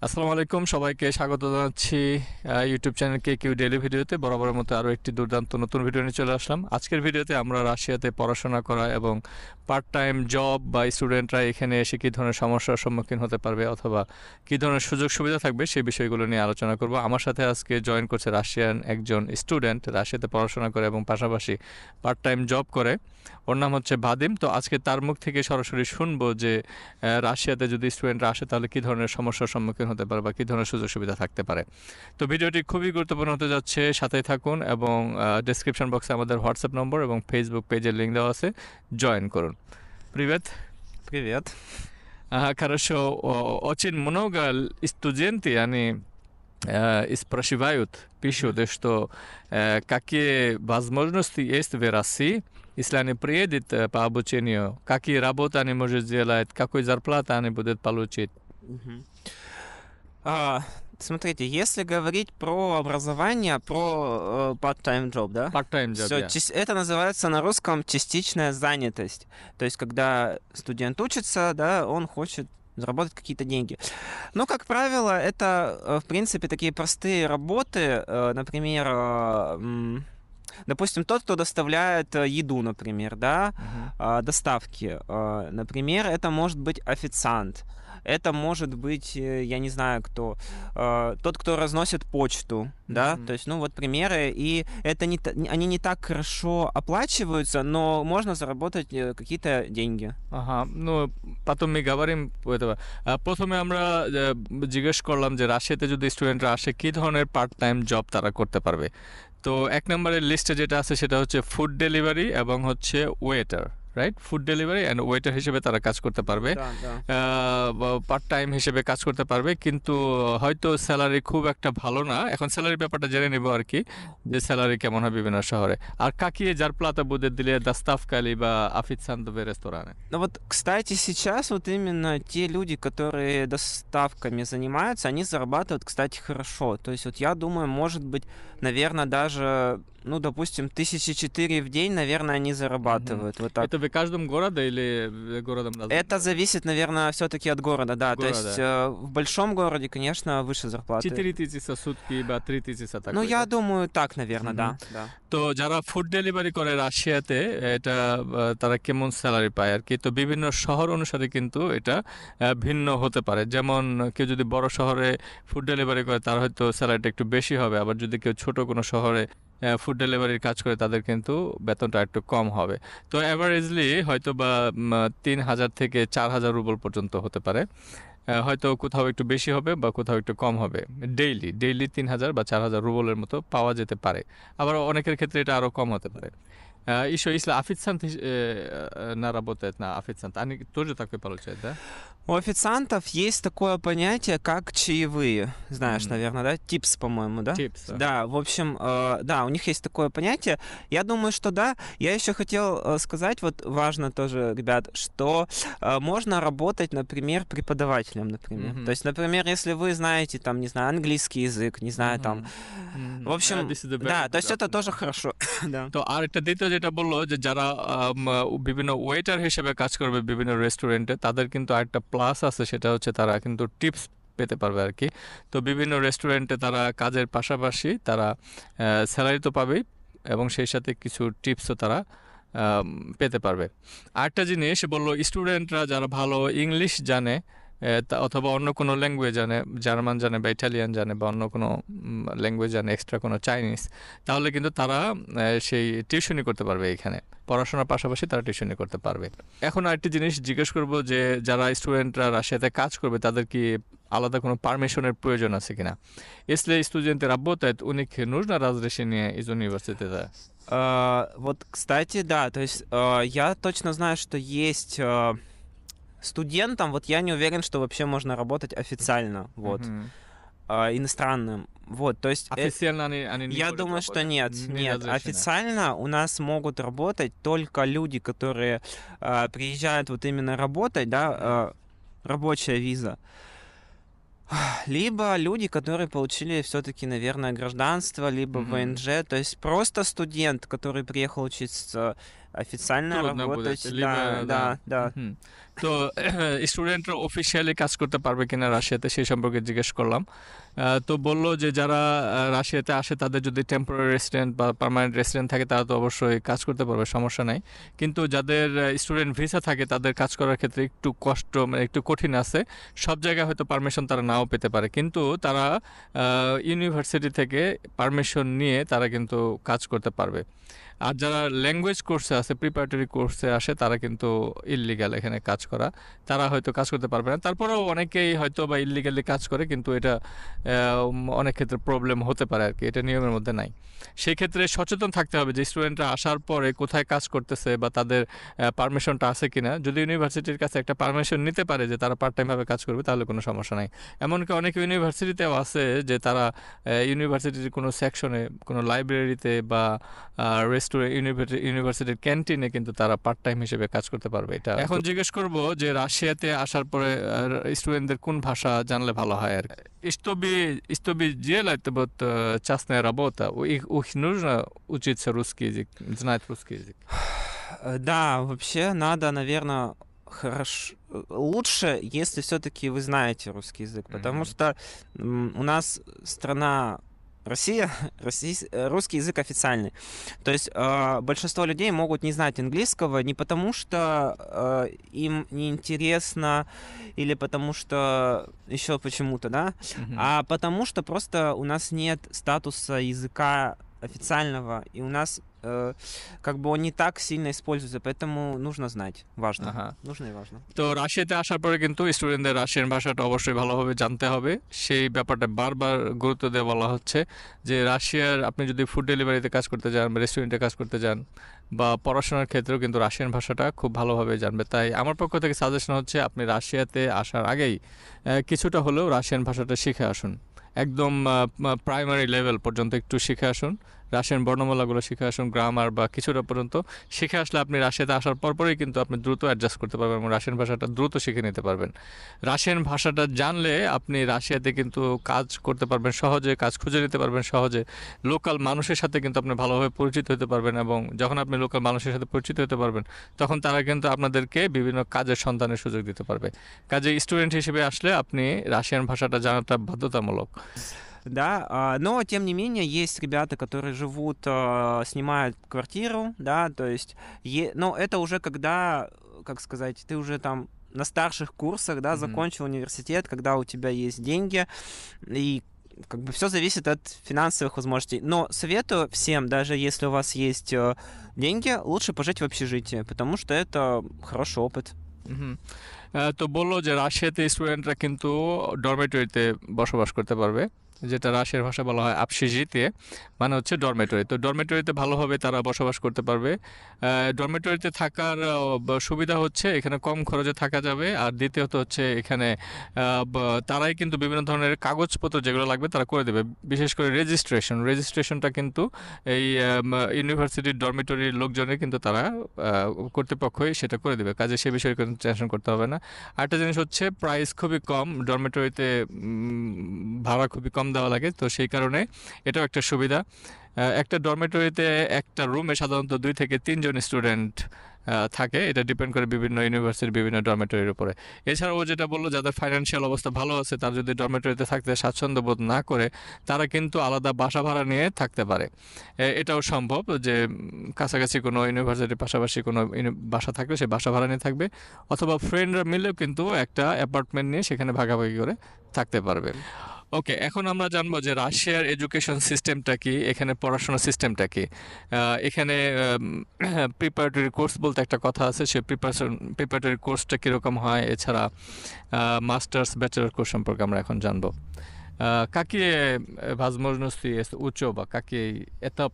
আসসালামু আলাইকুম, সবাইকে স্বাগত জানাচ্ছি ইউটিউব চ্যানেল কেকিউ ডেইলি ভিডিওতে। বরাবরের মতো আরও একটি দুর্দান্ত নতুন ভিডিও নিয়ে চলে আসলাম। আজকের ভিডিওতে আমরা রাশিয়াতে পড়াশোনা করা এবং পার্ট টাইম জব বা স্টুডেন্টরা এখানে এসে কী ধরনের সমস্যার সম্মুখীন হতে পারবে অথবা কী ধরনের সুযোগ সুবিধা থাকবে সেই বিষয়গুলো নিয়ে আলোচনা করব। আমার সাথে আজকে জয়েন করছে রাশিয়ান একজন স্টুডেন্ট, রাশিয়াতে পড়াশোনা করে এবং পাশাপাশি পার্ট টাইম জব করে। ওর নাম হচ্ছে ভাদিম। তো আজকে তার মুখ থেকে সরাসরি শুনবো যে রাশিয়াতে যদি স্টুডেন্টরা আসে তাহলে কী ধরনের সমস্যার সম্মুখীন হতে পারে বা কী ধরনের সুযোগ সুবিধা থাকতে পারে। তো ভিডিওটি খুবই গুরুত্বপূর্ণ হতে যাচ্ছে, সাথেই থাকুন এবং ডেসক্রিপশন বক্সে আমাদের হোয়াটসঅ্যাপ নম্বর এবং ফেসবুক পেজের লিঙ্ক দেওয়া আছে, জয়েন করুন। Привет. Привет. Хорошо. Очень много студенты, они спрашивают, пишут, что какие возможности есть в России, если они приедут по обучению, какие работы они могут сделать, какой зарплату они будут получить. Смотрите, если говорить про образование, про part-time job, да? Part-time job, Всё, yeah. это называется на русском частичная занятость. То есть, когда студент учится, да, он хочет заработать какие-то деньги. Но, как правило, это, в принципе, такие простые работы, например, допустим, тот, кто доставляет еду, например, да, доставки. Например, это может быть официант. Это может быть, я не знаю кто, тот, кто разносит почту, да, то есть, ну вот примеры, и это они не так хорошо оплачиваются, но можно заработать какие-то деньги. Ага, ну потом мы говорим этого. প্রথমে আমরা জিজ্ঞেস করলাম যে রাশিয়াতে যদি স্টুডেন্টরা আসে কী ধরনের পার্ট টাইম জব তারা করতে পারবে। তো এক নম্বরের লিস্টে যেটা আছে সেটা হচ্ছে ফুড ডেলিভারি এবং হচ্ছে waiter, right? Food delivery and waiter হিসেবে তারা কাজ করতে পারবে, পার্ট টাইম হিসেবে কাজ করতে পারবে, কিন্তু হয়তো স্যালারি খুব একটা ভালো না। এখন স্যালারির ব্যাপারটা জেনে নেব আর কি, যে স্যালারি কেমন হয় বিভিন্ন শহরে। আর какие зарплаты будет для доставка либо официанта в ресторане? Ну вот, кстати, сейчас вот именно те люди, которые доставками занимаются, они зарабатывают, кстати, хорошо. То есть вот я думаю, может быть, наверное, даже, ну, допустим, 1004 в день, наверное, они зарабатывают. Вот так. Это в каждом городе или городом? Это зависит, наверное, все-таки от города, да. То есть в большом городе, конечно, выше зарплаты. 4000 сутки বা 3000 такой. Ну, я думаю, так, наверное, да. তো যারা ফুড ডেলিভারি করে রাশিয়াতে, এটা তারা কেমন স্যালারি পায় আর কি। তো বিভিন্ন শহর অনুসারে কিন্তু এটা ভিন্ন হতে পারে। যেমন কেউ যদি বড় শহরে ফুড ডেলিভারি করে তার হয়তো স্যালারিটা একটু বেশি হবে, আবার যদি কেউ ছোট কোনো শহরে ফুড ডেলিভারির কাজ করে তাদের কিন্তু বেতনটা একটু কম হবে। তো অ্যাভারেজলি হয়তো বা 3000 থেকে 4000 রুবল পর্যন্ত হতে পারে। হয়তো কোথাও একটু বেশি হবে বা কোথাও একটু কম হবে। ডেইলি 3000 বা 4000 রুবলের মতো পাওয়া যেতে পারে। আবার অনেকের ক্ষেত্রে এটা আরও ком হতে পারে. Еще если официант работает на официанта, они тоже такое получают, да? У официантов есть такое понятие, как чаевые. Знаешь, наверное, да? Типс, по-моему, да? Типс. Да, в общем, да, у них есть такое понятие. Я думаю, что да. Я еще хотел сказать, вот важно тоже, ребят, что можно работать, например, преподавателем, например. То есть, например, если вы знаете, там, не знаю, английский язык, не знаю, там... В общем, да, то есть это тоже хорошо. তো আর একটা দ্বিতীয় যেটা বললো যে যারা বিভিন্ন ওয়েটার হিসেবে কাজ করবে বিভিন্ন রেস্টুরেন্টে, তাদের কিন্তু আরেকটা প্লাস আছে, সেটা হচ্ছে তারা কিন্তু টিপস পেতে পারবে আর কি। তো বিভিন্ন রেস্টুরেন্টে তারা কাজের পাশাপাশি তারা স্যালারি তো পাবেই এবং সেই সাথে কিছু টিপসও তারা পেতে পারবে। আরেকটা জিনিস বললো, স্টুডেন্টরা যারা ভালো ইংলিশ জানে অথবা অন্য কোনো ল্যাঙ্গুয়েজ জানে, জার্মান জানে বা ইটালিয়ান জানে বা অন্য কোনো ল্যাঙ্গুয়েজ জানে, এক্সট্রা কোনো চাইনিজ, তাহলে কিন্তু তারা সেই টিউশনি করতে পারবে। এখানে পড়াশোনার পাশাপাশি তারা টিউশনি করতে পারবে। এখন আরেকটি জিনিস জিজ্ঞেস করব যে যারা স্টুডেন্টরা রাশিয়াতে কাজ করবে তাদের কি আলাদা কোনো পারমিশনের প্রয়োজন আছে কিনা? Если студенты работают, у них нужно разрешение из университета? Вот, кстати, да, то есть я точно знаю, что есть... Студентам, вот я не уверен, что вообще можно работать официально, вот, иностранным, вот, то есть... Официально они не Я могут думаю, работать? что нет, официально у нас могут работать только люди, которые приезжают вот именно работать, да, рабочая виза, либо люди, которые получили все-таки, наверное, гражданство, либо ВНЖ, то есть просто студент, который приехал учиться официально Трудно работать. будет, либо, Да, да. да, да. হুম। তো স্টুডেন্টরা অফিসিয়ালি কাজ করতে পারবে কিনা রাশিয়াতে সেই সম্পর্কে জিজ্ঞেস করলাম। তো বলল যে যারা রাশিয়াতে আসে তাদের যদি টেম্পোরারি রেসিডেন্ট বা পার্মানেন্ট রেসিডেন্ট থাকে তারা তো অবশ্যই কাজ করতে পারবে, সমস্যা নাই। কিন্তু যাদের স্টুডেন্ট ভিসা থাকে তাদের কাজ করার ক্ষেত্রে একটু কষ্ট, মানে একটু কঠিন আছে। সব জায়গায় হয়তো পারমিশন তারা নাও পেতে পারে, কিন্তু তারা ইউনিভার্সিটি থেকে পারমিশন নিয়ে তারা কিন্তু কাজ করতে পারবে। আর যারা ল্যাঙ্গুয়েজ কোর্সে আছে, প্রিপারেটরি কোর্সে আসে, তারা কিন্তু ইললিগাল এখানে কাজ করা, তারা হয়তো কাজ করতে পারবে না। তারপরেও অনেকেই হয়তো বা ইললিগালি কাজ করে, কিন্তু এটা অনেক ক্ষেত্রে প্রবলেম হতে পারে আর কি, এটা নিয়মের মধ্যে নাই। সেই ক্ষেত্রে সচেতন থাকতে হবে যে স্টুডেন্টরা আসার পরে কোথায় কাজ করতেছে বা তাদের পারমিশনটা আছে কিনা। যদি ইউনিভার্সিটির কাছে একটা পারমিশন নিতে পারে যে তারা পার্ট টাইমভাবে কাজ করবে, তাহলে কোনো সমস্যা নাই। এমনকি অনেক ইউনিভার্সিটিতেও আছে যে তারা ইউনিভার্সিটির কোনো সেকশনে, কোনো লাইব্রেরিতে বা ইউনিভার্সিটির ক্যান্টিনে কিন্তু তারা পার্ট টাইম হিসেবে কাজ করতে পারবে। এটা এখন জিজ্ঞেস করব যে রাশিয়াতে আসার পরে স্টুডেন্টদের কোন ভাষা জানলে ভালো হয় আর что бы делать, вот частная работа, их нужно учиться русский язык, знать русский язык. Да, вообще надо, наверное, лучше, если все-таки вы знаете русский язык, потому что у нас страна Россия, русский язык официальный. То есть большинство людей могут не знать английского не потому, что им неинтересно или потому что еще почему-то, да, а потому что просто у нас нет статуса языка официального, и у нас как бы он не так сильно используется, поэтому нужно знать. Важно. Нужно и важно. তো রাশিয়াতে আসার পরে কিন্তু স্টুডেন্টদের রাশিয়ান ভাষাটা অবশ্যই ভালোভাবে জানতে হবে। সেই ব্যাপারটা বারবার গুরুত্ব দিয়ে বলা হচ্ছে যে রাশিয়ার আপনি যদি ফুড ডেলিভারিতে কাজ করতে যান বা রেস্টুরেন্টে কাজ করতে যান বা পড়াশোনার ক্ষেত্রেও কিন্তু রাশিয়ান ভাষাটা খুব ভালোভাবে জানবে। তাই আমার পক্ষ থেকে সাজেশন হচ্ছে আপনি রাশিয়াতে আসার আগেই কিছুটা হলেও রাশিয়ান ভাষাটা শিখে আসুন। একদম প্রাইমারি লেভেল পর্যন্ত একটু শিখে আসুন, রাশিয়ান বর্ণমালাগুলো শিখে আসুন, গ্রামার বা কিছুটা পর্যন্ত শিখে আসলে আপনি রাশিয়াতে আসার পরপরই কিন্তু আপনি দ্রুত অ্যাডজাস্ট করতে পারবেন এবং রাশিয়ান ভাষাটা দ্রুত শিখে নিতে পারবেন। রাশিয়ান ভাষাটা জানলে আপনি রাশিয়াতে কিন্তু কাজ করতে পারবেন সহজে, কাজ খুঁজে নিতে পারবেন সহজে, লোকাল মানুষের সাথে কিন্তু আপনি ভালোভাবে পরিচিত হতে পারবেন, এবং যখন আপনি লোকাল মানুষের সাথে পরিচিত হতে পারবেন তখন তারা কিন্তু আপনাদেরকে বিভিন্ন কাজের সন্ধানের সুযোগ দিতে পারবে। কাজে স্টুডেন্ট হিসেবে আসলে আপনি রাশিয়ান ভাষাটা জানাটা বাধ্যতামূলক। Да, но тем не менее есть ребята, которые живут, снимают квартиру, да, то есть, но это уже когда, как сказать, ты уже там на старших курсах, да, закончил университет, когда у тебя есть деньги, и как бы все зависит от финансовых возможностей. Но советую всем, даже если у вас есть деньги, лучше пожить в общежитии, потому что это хороший опыт. তো বললো যে রাশিয়াতে স্টুডেন্টরা কিন্তু ডরমেটরিতে বসবাস করতে পারবে, যেটা রাশিয়ার ভাষা বলা হয় আপসিজিতে, মানে হচ্ছে ডরমেটরি। তো ডরমেটরিতে ভালোভাবে তারা বসবাস করতে পারবে। ডরমেটরিতে থাকার সুবিধা হচ্ছে এখানে কম খরচে থাকা যাবে, আর দ্বিতীয়ত হচ্ছে এখানে তারাই কিন্তু বিভিন্ন ধরনের কাগজপত্র যেগুলো লাগবে তারা করে দেবে, বিশেষ করে রেজিস্ট্রেশনটা কিন্তু এই ইউনিভার্সিটির ডরমেটরির লোকজনের কিন্তু তারা কর্তৃপক্ষই সেটা করে দেবে, কাজে সে বিষয়ে কোনো টেনশন করতে হবে না। আরেকটা জিনিস হচ্ছে প্রাইস খুবই কম, ডরমেটরিতে ভাড়া খুবই কম দেওয়া লাগে, তো সেই কারণে এটাও একটা সুবিধা। একটা ডরমেটরিতে একটা রুমে সাধারণত 2 থেকে 3 জন স্টুডেন্ট থাকে, এটা ডিপেন্ড করে বিভিন্ন ইউনিভার্সিটির বিভিন্ন ডরমেটরির উপরে। এছাড়াও যেটা বললো, যাদের ফাইন্যান্সিয়াল অবস্থা ভালো আছে তারা যদি ডরমেটরিতে থাকতে স্বাচ্ছন্দ্য বোধ না করে তারা কিন্তু আলাদা বাসা ভাড়া নিয়ে থাকতে পারে। এটাও সম্ভব যে কাছাকাছি কোনো ইউনিভার্সিটির পাশাপাশি কোনো বাসা থাকলে সে বাসা ভাড়া নিয়ে থাকবে, অথবা ফ্রেন্ডরা মিলেও কিন্তু একটা অ্যাপার্টমেন্ট নিয়ে সেখানে ভাগাভাগি করে থাকতে পারবে। ওকে, এখন আমরা জানবো যে রাশিয়ার এডুকেশন সিস্টেমটা কি, এখানে পড়াশোনার সিস্টেমটা কি। এখানে প্রিপারেটরি কোর্স বলতে একটা কথা আছে, সে প্রিপারেটরি কোর্সটা কীরকম হয়, এছাড়া মাস্টার্স ব্যাচেলর কোর্স সম্পর্কে আমরা এখন জানবো। Какие возможности есть учеба, какие этап?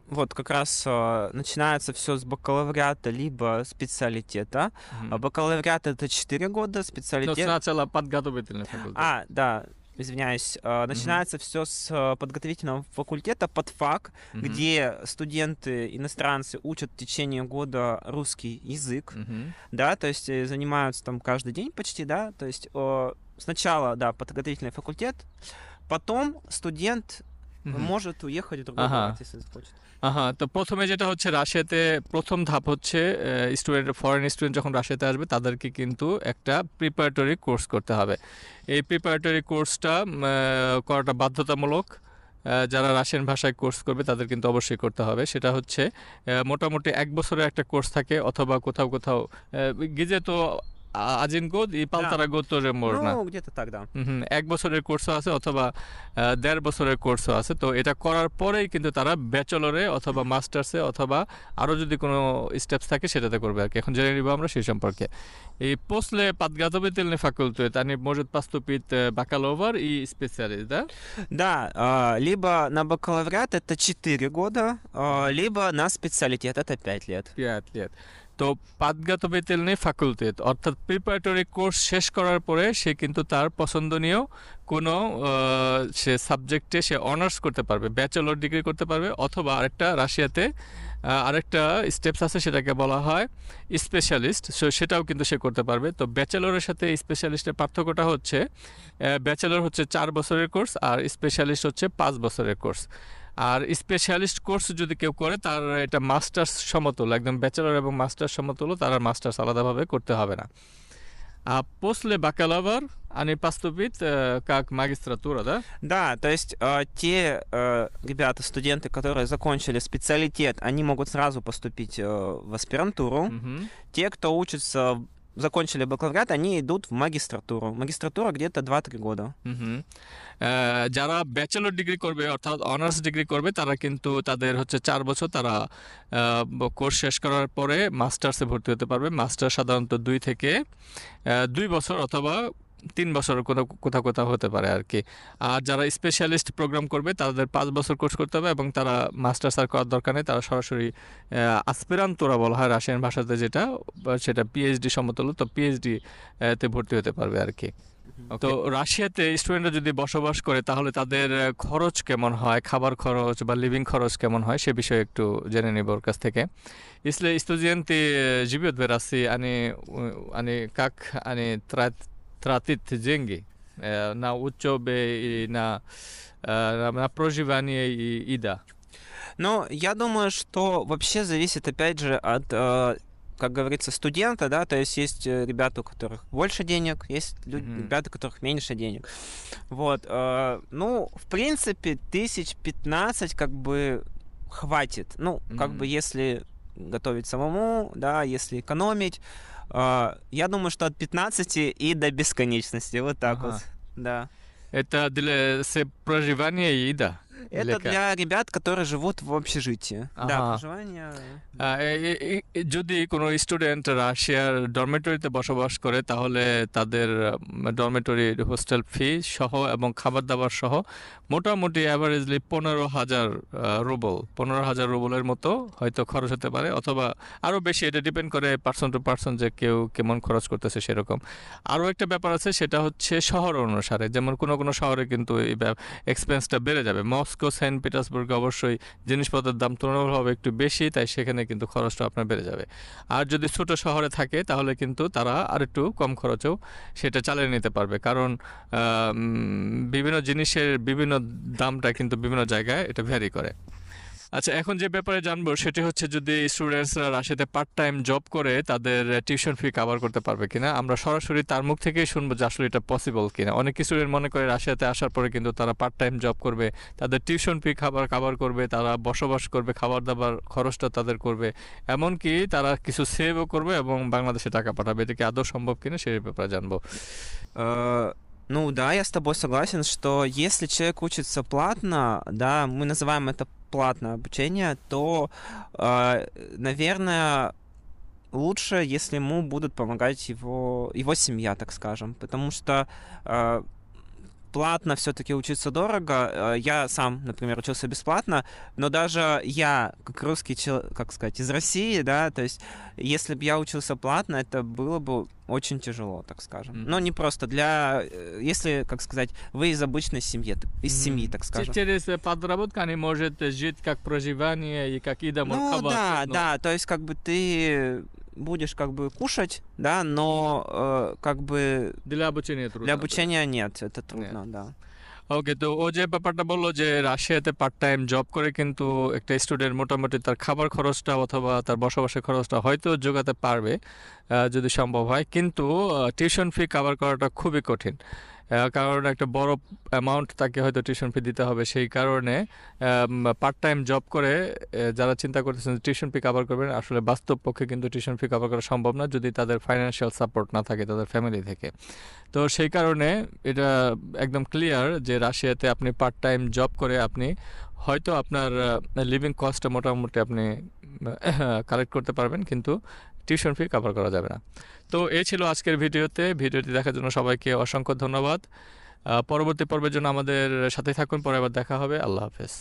Вот как раз начинается все с бакалавриата либо специалитета. Бакалавриат это 4 года, Но специалитет... сначала подготовительный факультет. Да, извиняюсь. Начинается все с подготовительного факультета под фак, где студенты иностранцы учат в течение года русский язык, да, то есть занимаются там каждый день почти, да, то есть сначала, да, подготовительный факультет, потом студент হুম। может уехать в другой Ага। город, если захочет. তো প্রথমে যেটা হচ্ছে রাশিয়াতে প্রথম ধাপ হচ্ছে ফরেন স্টুডেন্ট যখন রাশিয়াতে আসবে তাদেরকে কিন্তু একটা প্রিপারেটরি কোর্স করতে হবে। এই প্রিপারেটরি কোর্সটা করাটা বাধ্যতামূলক। যারা রাশিয়ান ভাষায় কোর্স করবে তাদের কিন্তু অবশ্যই করতে হবে। সেটা হচ্ছে মোটামুটি 1 বছরের একটা কোর্স থাকে, অথবা কোথাও গিজে তো один год и 1,5 Да. год тоже можно. Ну, где-то так, да. 1 বছরের কোর্সও আছে, অথবা 1.5 বছরের কোর্সও আছে। তো এটা করার পরেই কিন্তু তারা ব্যাচেলরে অথবা মাস্টার্সে অথবা আরও যদি কোনো স্টেপস থাকে সেটাতে করবে আর কি। এখন জেনে নিব আমরা সেই সম্পর্কে. И после подготовительный факультет они может поступить бакалавр и специалист, да? Да, либо на бакалавриат это 4 года, либо на специалитет это 5 лет. 5 лет. তো подготовительный факультет অর্থাৎ প্রিপারেটরি কোর্স শেষ করার পরে সে কিন্তু তার পছন্দনীয় কোনো সে সাবজেক্টে সে অনার্স করতে পারবে, ব্যাচেলর ডিগ্রি করতে পারবে, অথবা আরেকটা রাশিয়াতে আরেকটা স্টেপস আছে সেটাকে বলা হয় স্পেশালিস্ট, সেটাও কিন্তু সে করতে পারবে। তো ব্যাচেলরের সাথে স্পেশালিস্টের পার্থক্যটা হচ্ছে ব্যাচেলর হচ্ছে 4 বছরের কোর্স আর স্পেশালিস্ট হচ্ছে 5 বছরের কোর্স। আর স্পেশালিস্ট কোর্স যদি কেউ করে তার এটা মাস্টার্স সমতুল্য, একদম ব্যাচেলর এবং মাস্টার্স সমতুল্য, তার আর মাস্টার্স আলাদাভাবে করতে হবে না। После бакалавр они поступят как магистратура, да? Да, то есть те ребята, студенты, которые закончили специалитет, они могут сразу поступить в аспирантуру. Мгм. Те, кто учится, закончили бакалавриат, они идут в магистратуру. Магистратура где-то 2-3 года. হুম। যারা ব্যাচেলর ডিগ্রি করবে অর্থাৎ অনার্স ডিগ্রি করবে তারা কিন্তু তাদের হচ্ছে 4 বছর তারা কোর্স শেষ করার পরে মাস্টার্সে ভর্তি হতে পারবে। মাস্টার সাধারণত 2 থেকে 2 বছর অথবা 3 বছর কোথাও হতে পারে আর কি। আর যারা স্পেশালিস্ট প্রোগ্রাম করবে তাদের 5 বছর কোর্স করতে হবে এবং তারা মাস্টার্স আর করার দরকার নেই, তারা সরাসরি আসপিরান্তোরা বলা হয় রাশিয়ান ভাষাতে যেটা, সেটা পিএইচডি সমতুল্য। তো পিএইচডি তে ভর্তি হতে পারবে আর কি। তো রাশিয়াতে স্টুডেন্টরা যদি বসবাস করে তাহলে তাদের খরচ কেমন হয়, খাবার খরচ বা লিভিং খরচ কেমন হয় সে বিষয়ে একটু জেনে নিব ওর কাছ থেকে. Если студенты живет в России, они как они тратят деньги на учебу и на проживание и еда? Но я думаю, что вообще зависит опять же от, как говорится, студента, да, то есть ребята, у которых больше денег, есть ребята, у которых меньше денег. Вот, ну, в принципе, 15 как бы хватит. Ну, как бы если готовить самому, да, если экономить, я думаю, что от 15 и до бесконечности, вот так вот, да. Это для проживания и еда? Это для ребят, которые живут в общежитии. Да, проживание. যদি কোনো স্টুডেন্ট রাশিয়ার ডরমেটরিতে বসবাস করে তাহলে তাদের ডরমেটরি হোস্টেল ফি সহ এবং খাবার দাবার সহ মোটামুটি অ্যাভারেজলি 15,000 রুবল, 15,000 রুবলের মতো হয়তো খরচ হতে পারে, অথবা আরও বেশি। এটা ডিপেন্ড করে পার্সন টু পার্সন যে কেউ কেমন খরচ করতেছে সেরকম। আরও একটা ব্যাপার আছে, সেটা হচ্ছে শহর অনুসারে। যেমন কোনো শহরে কিন্তু এই এক্সপেন্সটা বেড়ে যাবে। মস্কো, সেন্ট পিটার্সবার্গ অবশ্যই জিনিসপত্রের দাম তুলনামূলকভাবে একটু বেশি, তাই সেখানে কিন্তু খরচটা আপনার বেড়ে যাবে। আর যদি ছোট শহরে থাকে তাহলে কিন্তু তারা আর একটু কম খরচেও সেটা চালিয়ে নিতে পারবে, কারণ বিভিন্ন জিনিসের বিভিন্ন দামটা কিন্তু বিভিন্ন জায়গায় এটা ভ্যারি করে। আচ্ছা, এখন যে ব্যাপারে জানবো সেটি হচ্ছে যদি স্টুডেন্টসরা রাশিয়াতে পার্ট টাইম জব করে তাদের টিউশন ফি কভার করতে পারবে কিনা। আমরা সরাসরি তার মুখ থেকেই শুনবো যে আসলে এটা পসিবল কিনা। অনেক স্টুডেন্ট মনে করে রাশিয়াতে আসার পরে কিন্তু তারা পার্ট টাইম জব করবে, তাদের টিউশন ফি কভার করবে, তারা বসবাস করবে, খাবার দাবার খরচটা তাদের করবে, এমনকি তারা কিছু সেভও করবে এবং বাংলাদেশে টাকা পাঠাবে। এটা কি আদৌ সম্ভব কিনা সেই ব্যাপারে জানবো। Ну да, я с тобой согласен, что если человек учится платно, да, мы называем это платное обучение, то, наверное, лучше, если ему будут помогать его семья, так скажем, потому что платно все-таки учиться дорого. Я сам, например, учился бесплатно, но даже я, как русский человек, как сказать, из России, да, то есть если бы я учился платно, это было бы очень тяжело, так скажем. Но не просто если, как сказать, вы из обычной семьи, из семьи, так скажем. Через подработку они могут жить как проживание и как еда, ну, да, то есть как бы ты будешь как бы кушать, да, но как бы для обучения трудно. Для обучения нет, это трудно, да. ওকে, তো ও যে ব্যাপারটা বললো যে রাশিয়াতে পার্ট টাইম জব করে কিন্তু একটা স্টুডেন্ট মোটামুটি তার খাবার খরচটা অথবা তার বসবাসের খরচটা হয়তো যোগাতে পারবে যদি সম্ভব হয়, কিন্তু টিউশন ফি কভার করাটা খুবই কঠিন। কারণ একটা বড় অ্যামাউন্ট তাকে হয়তো টিউশন ফি দিতে হবে, সেই কারণে পার্ট টাইম জব করে যারা চিন্তা করতেছেন টিউশন ফি কভার করবেন, আসলে বাস্তব পক্ষে কিন্তু টিউশন ফি কভার করা সম্ভব না যদি তাদের ফাইন্যান্সিয়াল সাপোর্ট না থাকে তাদের ফ্যামিলি থেকে। তো সেই কারণে এটা একদম ক্লিয়ার যে রাশিয়াতে আপনি পার্ট টাইম জব করে আপনি হয়তো আপনার লিভিং কস্টটা মোটামুটি আপনি কালেক্ট করতে পারবেন, কিন্তু টিউশন ফি কভার করা যাবে না। তো এই ছিল আজকের ভিডিওটি দেখার জন্য সবাইকে অসংখ্য ধন্যবাদ। পরবর্তী পর্বের জন্য আমাদের সাথে থাকুন, পরে আবার দেখা হবে। আল্লাহ হাফেজ।